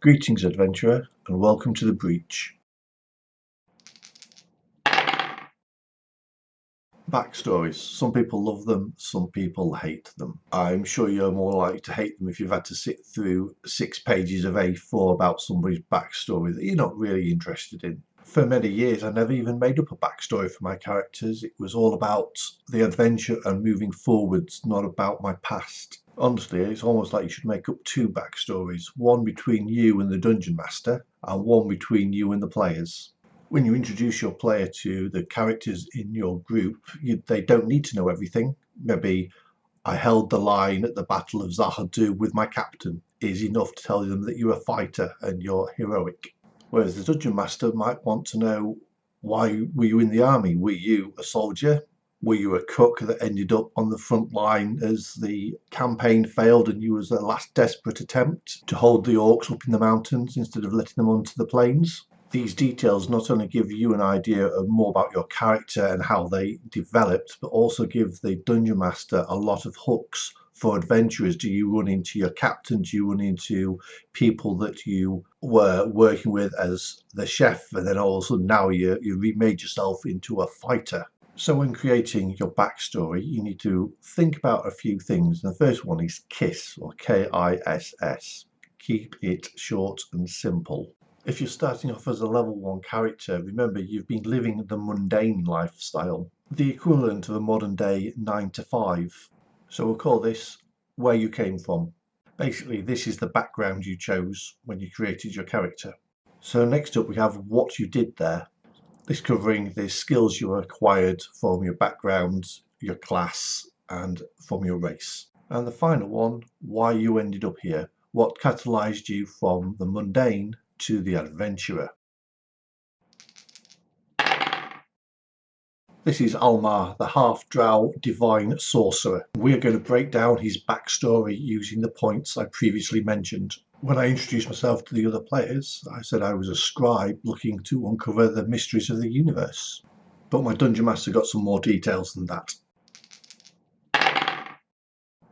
Greetings, adventurer, and welcome to the breach. Backstories. Some people love them, some people hate them. I'm sure you're more likely to hate them if you've had to sit through 6 pages of A4 about somebody's backstory that you're not really interested in. For many years, I never even made up a backstory for my characters. It was all about the adventure and moving forwards, not about my past. Honestly, it's almost like you should make up 2 backstories, one between you and the dungeon master, and one between you and the players. When you introduce your player to the characters in your group, they don't need to know everything. Maybe I held the line at the Battle of Zahadu with my captain is enough to tell them that you're a fighter and you're heroic. Whereas the dungeon master might want to know, why were you in the army? Were you a soldier? Were you a cook that ended up on the front line as the campaign failed and you was the last desperate attempt to hold the orcs up in the mountains instead of letting them onto the plains? These details not only give you an idea of more about your character and how they developed, but also give the dungeon master a lot of hooks for adventurers. Do you run into your captain? Do you run into people that you were working with as the chef, and then all of a sudden now you remade yourself into a fighter? So when creating your backstory, you need to think about a few things. And the first one is KISS, or KISS. Keep it short and simple. If you're starting off as a level 1 character, remember you've been living the mundane lifestyle, the equivalent of a modern day 9 to 5. So we'll call this where you came from. Basically, this is the background you chose when you created your character. So next up we have what you did there. This covering the skills you acquired from your background, your class, and from your race. And the final one, why you ended up here. What catalyzed you from the mundane to the adventurer. This is Almar, the half-drow divine sorcerer. We're going to break down his backstory using the points I previously mentioned. When I introduced myself to the other players, I said I was a scribe looking to uncover the mysteries of the universe. But my dungeon master got some more details than that.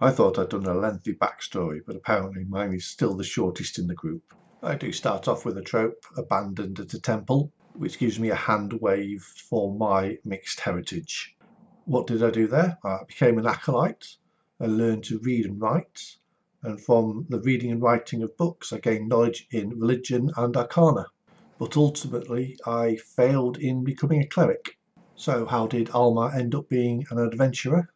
I thought I'd done a lengthy backstory, but apparently mine is still the shortest in the group. I do start off with a trope, abandoned at a temple, which gives me a hand wave for my mixed heritage. What did I do there? I became an acolyte. I learned to read and write, and from the reading and writing of books I gained knowledge in religion and arcana. But ultimately I failed in becoming a cleric. So how did Alma end up being an adventurer?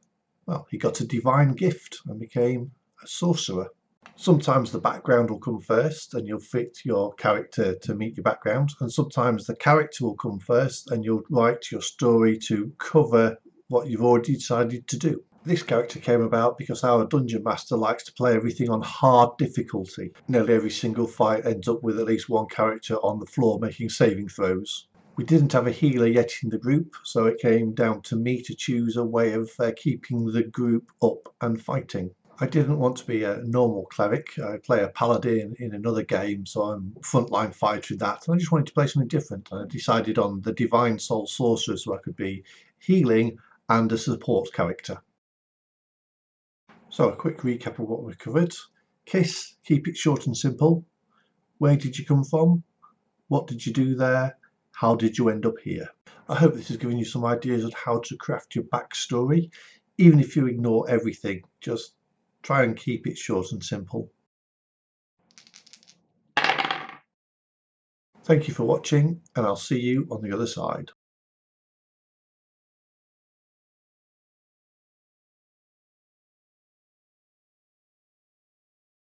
Well, he got a divine gift and became a sorcerer. Sometimes the background will come first and you'll fit your character to meet your background, and sometimes the character will come first and you'll write your story to cover what you've already decided to do. This character came about because our dungeon master likes to play everything on hard difficulty. Nearly every single fight ends up with at least one character on the floor making saving throws. We didn't have a healer yet in the group, so it came down to me to choose a way of keeping the group up and fighting. I didn't want to be a normal cleric. I play a paladin in another game, so I'm frontline fighter in that. And I just wanted to play something different. I decided on the Divine Soul Sorcerer so I could be healing and a support character. So a quick recap of what we've covered. KISS, keep it short and simple. Where did you come from? What did you do there? How did you end up here? I hope this has given you some ideas on how to craft your backstory. Even if you ignore everything, just try and keep it short and simple. Thank you for watching, and I'll see you on the other side.